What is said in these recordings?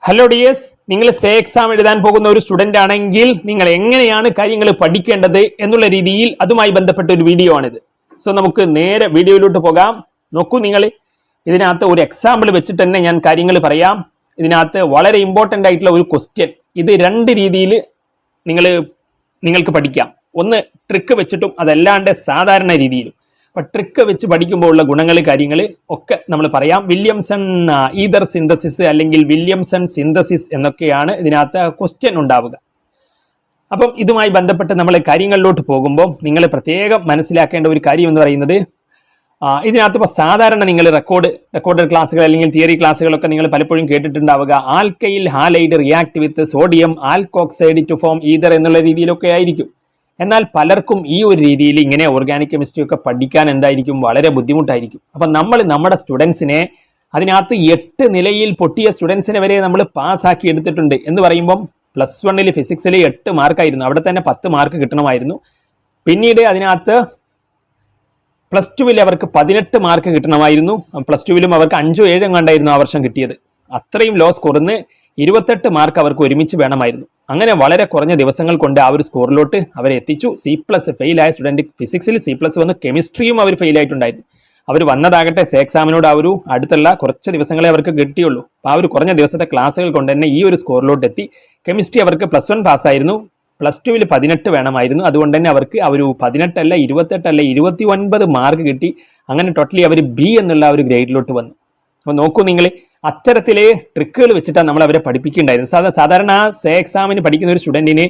Hello dears, നിങ്ങൾ say exam എഴുതാൻ പോകുന്ന ഒരു സ്റ്റുഡന്റ് ആണെങ്കിൽ നിങ്ങൾ എങ്ങനെയാണ് കാര്യങ്ങൾ പഠിക്കേണ്ടത് എന്നുള്ള രീതിയിൽ അതുമായി ബന്ധപ്പെട്ട ഒരു വീഡിയോ ആണിത്. സോ നമുക്ക് നേരെ വീഡിയോയിലോട്ട് പോകാം. നോക്കൂ, നിങ്ങൾ ഇതിനകത്ത് ഒരു എക്സാമ്പിൾ വെച്ചിട്ട് തന്നെ ഞാൻ കാര്യങ്ങൾ പറയാം. ഇതിനകത്ത് വളരെ ഇമ്പോർട്ടൻ്റ് ആയിട്ടുള്ള ഒരു ക്വസ്റ്റ്യൻ, ഇത് രണ്ട് രീതിയിൽ നിങ്ങൾക്ക് പഠിക്കാം. ഒന്ന് ട്രിക്ക് വെച്ചിട്ടും അതല്ലാണ്ട് സാധാരണ രീതിയിലും. അപ്പം ട്രിക്ക് വെച്ച് പഠിക്കുമ്പോൾ ഉള്ള ഗുണങ്ങൾ കാര്യങ്ങൾ ഒക്കെ നമ്മൾ പറയാം. വില്യംസൺ ഈതർ സിന്തസിസ് അല്ലെങ്കിൽ വില്യംസൺ സിന്തസിസ് എന്നൊക്കെയാണ് ഇതിനകത്ത് ക്വസ്റ്റ്യൻ ഉണ്ടാവുക. അപ്പം ഇതുമായി ബന്ധപ്പെട്ട് നമ്മൾ കാര്യങ്ങളിലോട്ട് പോകുമ്പോൾ നിങ്ങൾ പ്രത്യേകം മനസ്സിലാക്കേണ്ട ഒരു കാര്യം എന്ന് പറയുന്നത്, ഇതിനകത്ത് ഇപ്പോൾ സാധാരണ നിങ്ങൾ റെക്കോർഡഡ് ക്ലാസ്സുകൾ അല്ലെങ്കിൽ തിയറി ക്ലാസ്സുകളൊക്കെ നിങ്ങൾ പലപ്പോഴും കേട്ടിട്ടുണ്ടാവുക. Alkyl halide react with sodium alkoxide to form ether എന്നുള്ള രീതിയിലൊക്കെ ആയിരിക്കും. എന്നാൽ പലർക്കും ഈ ഒരു രീതിയിൽ ഇങ്ങനെ ഓർഗാനിക് കെമിസ്ട്രി ഒക്കെ പഠിക്കാൻ എന്തായിരിക്കും, വളരെ ബുദ്ധിമുട്ടായിരിക്കും. അപ്പം നമ്മൾ നമ്മുടെ സ്റ്റുഡൻസിനെ അതിനകത്ത് 8 നിലയിൽ പൊട്ടിയ സ്റ്റുഡൻസിനെ വരെ നമ്മൾ പാസ്സാക്കി എടുത്തിട്ടുണ്ട്. എന്ന് പറയുമ്പം +1 ഫിസിക്സിൽ 8 മാർക്കായിരുന്നു, അവിടെ തന്നെ 10 മാർക്ക് കിട്ടണമായിരുന്നു. പിന്നീട് അതിനകത്ത് +2 അവർക്ക് 18 മാർക്ക് കിട്ടണമായിരുന്നു. +2 അവർക്ക് 5 7 കണ്ടായിരുന്നു ആ വർഷം കിട്ടിയത്. അത്രയും ലോ സ്കോറിന്ന് 28 മാർക്ക് അവർക്ക് ഒരുമിച്ച് വേണമായിരുന്നു. അങ്ങനെ വളരെ കുറഞ്ഞ ദിവസങ്ങൾ കൊണ്ട് ആ ഒരു സ്കോറിലോട്ട് അവരെ എത്തിച്ചു. C+ ഫെയിലായ സ്റ്റുഡൻറ്റ് ഫിസിക്സിൽ C+ വന്ന് കെമിസ്ട്രിയും അവർ ഫെയിലായിട്ടുണ്ടായിരുന്നു. അവർ വന്നതാകട്ടെ സേ എക്സാമിനോട് ആ ഒരു അടുത്തുള്ള കുറച്ച് ദിവസങ്ങളെ അവർക്ക് കിട്ടിയുള്ളൂ. അപ്പോൾ ആ ഒരു കുറഞ്ഞ ദിവസത്തെ ക്ലാസ്സുകൾ കൊണ്ട് തന്നെ ഈ ഒരു സ്കോറിലോട്ട് എത്തി. കെമിസ്ട്രി അവർക്ക് +1 പാസ്സായിരുന്നു, +2 18 വേണമായിരുന്നു. അതുകൊണ്ട് തന്നെ അവർക്ക് ആ ഒരു 18 അല്ല 28 അല്ല 29 മാർക്ക് കിട്ടി. അങ്ങനെ ടോട്ടലി അവർ B എന്നുള്ള ഒരു ഗ്രേഡിലോട്ട് വന്നു. അപ്പോൾ നോക്കൂ, നിങ്ങൾ അത്തരത്തിലെ ട്രിക്കുകൾ വെച്ചിട്ടാണ് നമ്മൾ അവരെ പഠിപ്പിക്കേണ്ടായിരുന്നത്. സാധാരണ സേ എക്സാമിന് പഠിക്കുന്ന ഒരു സ്റ്റുഡൻറ്റിന്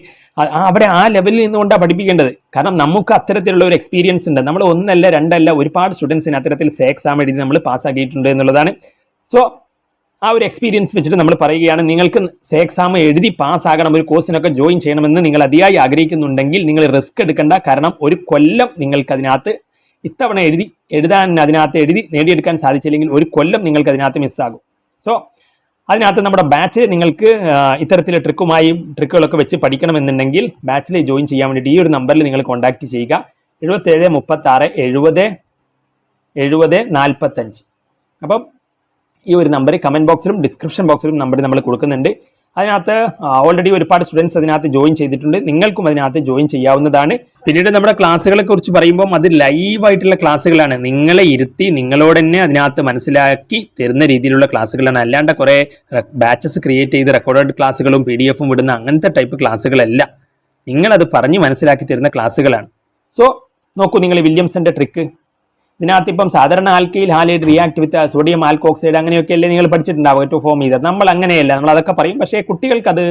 അവിടെ ആ ലെവലിൽ നിന്നുകൊണ്ടാണ് പഠിപ്പിക്കേണ്ടത്. കാരണം നമുക്ക് അത്തരത്തിലുള്ള ഒരു എക്സ്പീരിയൻസ് ഉണ്ട്. നമ്മൾ 1 അല്ല 2 അല്ല ഒരുപാട് സ്റ്റുഡൻസിന് അത്തരത്തിൽ സേ എക്സാം എഴുതി നമ്മൾ പാസ്സാക്കിയിട്ടുണ്ട് എന്നുള്ളതാണ്. സോ ആ ഒരു എക്സ്പീരിയൻസ് വെച്ചിട്ട് നമ്മൾ പറയുകയാണ്, നിങ്ങൾക്ക് സേ എക്സാം എഴുതി പാസ്സാകണം, ഒരു കോഴ്സിനൊക്കെ ജോയിൻ ചെയ്യണമെന്ന് നിങ്ങൾ അതിയായി ആഗ്രഹിക്കുന്നുണ്ടെങ്കിൽ നിങ്ങൾ റിസ്ക് എടുക്കേണ്ട. കാരണം ഒരു കൊല്ലം നിങ്ങൾക്ക് അതിനകത്ത് ഇത്തവണ അതിനകത്ത് എഴുതി നേടിയെടുക്കാൻ സാധിച്ചില്ലെങ്കിൽ ഒരു കൊല്ലം നിങ്ങൾക്ക് അതിനകത്ത് മിസ്സാകും. സോ അതിനകത്ത് നമ്മുടെ ബാച്ചിൽ നിങ്ങൾക്ക് ഇത്തരത്തിലെ ട്രിക്കുകളൊക്കെ വെച്ച് പഠിക്കണമെന്നുണ്ടെങ്കിൽ ബാച്ചിൽ ജോയിൻ ചെയ്യാൻ വേണ്ടിയിട്ട് ഈ ഒരു നമ്പറിൽ നിങ്ങൾ കോൺടാക്ട് ചെയ്യുക. 77 36 70 70 45. അപ്പം ഈ ഒരു നമ്പർ കമൻറ്റ് ബോക്സിലും ഡിസ്ക്രിപ്ഷൻ ബോക്സിലും നമ്പർ നമ്മൾ കൊടുക്കുന്നുണ്ട്. അതിനകത്ത് ഓൾറെഡി ഒരുപാട് സ്റ്റുഡൻസ് അതിനകത്ത് ജോയിൻ ചെയ്തിട്ടുണ്ട്. നിങ്ങൾക്കും അതിനകത്ത് ജോയിൻ ചെയ്യാവുന്നതാണ്. പിന്നീട് നമ്മുടെ ക്ലാസ്സുകളെ കുറിച്ച് പറയുമ്പോൾ അത് ലൈവായിട്ടുള്ള ക്ലാസ്സുകളാണ്. നിങ്ങളെ ഇരുത്തി നിങ്ങളോട് തന്നെ അതിനകത്ത് മനസ്സിലാക്കി തരുന്ന രീതിയിലുള്ള ക്ലാസ്സുകളാണ്. അല്ലാണ്ട് കുറേ ബാച്ചസ് ക്രിയേറ്റ് ചെയ്ത് റെക്കോർഡഡ് ക്ലാസ്സുകളും PDF വിടുന്ന അങ്ങനത്തെ ടൈപ്പ് ക്ലാസ്സുകളല്ല. നിങ്ങളത് പറഞ്ഞ് മനസ്സിലാക്കി തരുന്ന ക്ലാസ്സുകളാണ്. സോ നോക്കൂ, നിങ്ങൾ വില്യംസന്റെ ട്രിക്ക് ഇതിനകത്ത് ഇപ്പം സാധാരണ alkyl halide react with sodium alkoxide അങ്ങനെയൊക്കെ അല്ലേ നിങ്ങൾ പഠിച്ചിട്ടുണ്ടാവുക ടു ഫോം ചെയ്തത്. നമ്മൾ അങ്ങനെയല്ല, നമ്മൾ അതൊക്കെ പറയും. പക്ഷേ കുട്ടികൾക്ക് അത്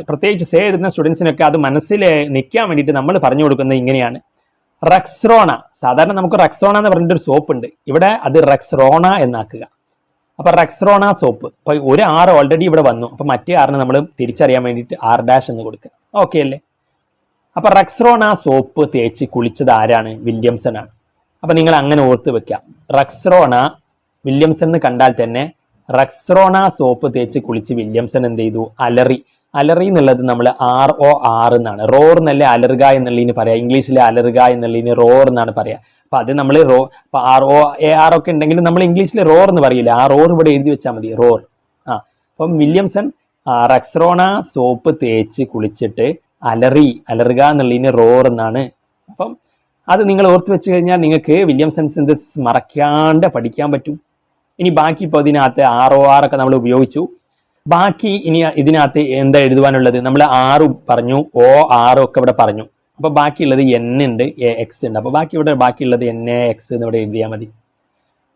പ്രത്യേകിച്ച് സേ എഴുതുന്ന സ്റ്റുഡൻസിനൊക്കെ അത് മനസ്സിൽ നിൽക്കാൻ വേണ്ടിയിട്ട് നമ്മൾ പറഞ്ഞു കൊടുക്കുന്നത് ഇങ്ങനെയാണ്. റെക്സ്റോണ, സാധാരണ നമുക്ക് റെക്സോണ എന്ന് പറഞ്ഞിട്ടൊരു സോപ്പ് ഉണ്ട്, ഇവിടെ അത് റെക്സ്റോണ എന്നാക്കുക. അപ്പോൾ റെക്സ്റോണ സോപ്പ്, ഇപ്പോൾ ഒരു R ഓൾറെഡി ഇവിടെ വന്നു, അപ്പോൾ മറ്റേ R നമ്മൾ തിരിച്ചറിയാൻ വേണ്ടിയിട്ട് R' എന്ന് കൊടുക്കുക. ഓക്കെ അല്ലേ? അപ്പോൾ റെക്സ്റോണ സോപ്പ് തേച്ച് കുളിച്ചത് ആരാണ്? വില്യംസൺ ആണ്. അപ്പം നിങ്ങൾ അങ്ങനെ ഓർത്ത് വെക്കാം. റെക്സ്റോണ വില്യംസൺ എന്ന് കണ്ടാൽ തന്നെ റെക്സ്റോണ സോപ്പ് തേച്ച് കുളിച്ച് വില്യംസൺ എന്ത് ചെയ്തു? അലറി എന്നുള്ളത് നമ്മൾ ROR എന്നാണ്. റോർ എന്നല്ലേ അലറുക എന്നുള്ളതിന് പറയാം. ഇംഗ്ലീഷിലെ അലറുക എന്നുള്ളതിന് റോർ എന്നാണ് പറയാം. അപ്പം അത് നമ്മൾ ഇപ്പം ROAR ഒക്കെ ഉണ്ടെങ്കിലും നമ്മൾ ഇംഗ്ലീഷിൽ റോർ എന്ന് പറയില്ല. ആ റോർ ഇവിടെ എഴുതി വെച്ചാൽ മതി, റോർ. അപ്പം വില്യംസൺ റെക്സ്റോണ സോപ്പ് തേച്ച് കുളിച്ചിട്ട് അലറുക എന്നുള്ളതിന് റോർ എന്നാണ്. അപ്പം അത് നിങ്ങൾ ഓർത്ത് വെച്ച് കഴിഞ്ഞാൽ നിങ്ങൾക്ക് വില്യംസൺ സിന്തസിസ് മറക്കാണ്ട് പഠിക്കാൻ പറ്റും. ഇനി ബാക്കി ഇപ്പോൾ ഇതിനകത്ത് ROR ഒക്കെ നമ്മൾ ഉപയോഗിച്ചു. ബാക്കി ഇനി ഇതിനകത്ത് എന്താ എഴുതുവാനുള്ളത്? നമ്മൾ R പറഞ്ഞു, OR ഒക്കെ ഇവിടെ പറഞ്ഞു. അപ്പോൾ ബാക്കിയുള്ളത് N ഉണ്ട്, AX ഉണ്ട്. അപ്പോൾ ബാക്കിയുള്ളത് NaX എന്നിവിടെ എഴുതിയാൽ മതി.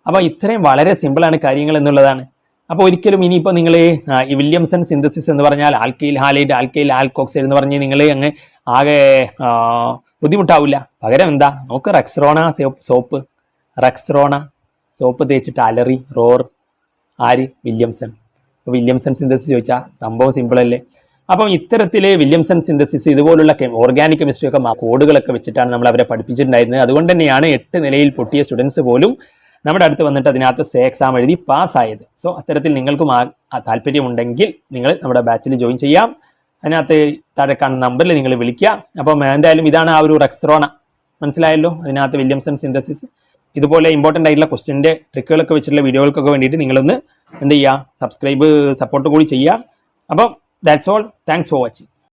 അപ്പോൾ ഇത്രയും വളരെ സിമ്പിളാണ് കാര്യങ്ങൾ എന്നുള്ളതാണ്. അപ്പോൾ ഒരിക്കലും ഇനിയിപ്പോൾ നിങ്ങൾ ഈ വില്യംസൺ സിന്തസിസ് എന്ന് പറഞ്ഞാൽ ആൽക്കൈൽ ഹാലൈഡ് ആൽക്കൈൽ ആൽക്കോക്സൈഡ് എന്ന് പറഞ്ഞ് നിങ്ങൾ അങ്ങ് ആകെ ബുദ്ധിമുട്ടാവില്ല. പകരം എന്താ, നമുക്ക് റെക്സ്റോണ സോപ്പ് തേച്ചിട്ട് അലറി, റോർ. ആര്? വില്യംസൺ. അപ്പോൾ വില്യംസൺ സിന്തസിസ് ചോദിച്ചാൽ സംഭവം സിമ്പിളല്ലേ? അപ്പം ഇത്തരത്തിൽ വില്യംസൺ സിന്തസിസ് ഇതുപോലുള്ള ഓർഗാനിക് കെമിസ്ട്രി ഒക്കെ കോഡുകളൊക്കെ വെച്ചിട്ടാണ് നമ്മൾ അവരെ പഠിപ്പിച്ചിട്ടുണ്ടായിരുന്നത്. അതുകൊണ്ട് തന്നെയാണ് 8 നിലയിൽ പൊട്ടിയ സ്റ്റുഡൻസ് പോലും നമ്മുടെ അടുത്ത് വന്നിട്ട് അതിനകത്ത് സേ എക്സാം എഴുതി പാസ്സായത്. സോ അത്തരത്തിൽ നിങ്ങൾക്കും താല്പര്യമുണ്ടെങ്കിൽ നിങ്ങൾ നമ്മുടെ ബാച്ചിൽ ജോയിൻ ചെയ്യാം. അതിനകത്ത് താഴെ കാണുന്ന നമ്പറിൽ നിങ്ങൾ വിളിക്കുക. അപ്പം എന്തായാലും ഇതാണ് ആ ഒരു റെക്സ്റോണ, മനസ്സിലായല്ലോ? അതിനകത്ത് വില്യംസൺ സിന്തസിസ് ഇതുപോലെ ഇമ്പോർട്ടൻ്റ് ആയിട്ടുള്ള ക്വസ്റ്റ്യൻ്റെ ട്രിക്കുകളൊക്കെ വെച്ചിട്ടുള്ള വീഡിയോകൾക്കൊക്കെ വേണ്ടിയിട്ട് നിങ്ങളൊന്ന് എന്ത് ചെയ്യുക, സപ്പോർട്ട് കൂടി ചെയ്യുക. അപ്പം that's all. Thanks for watching.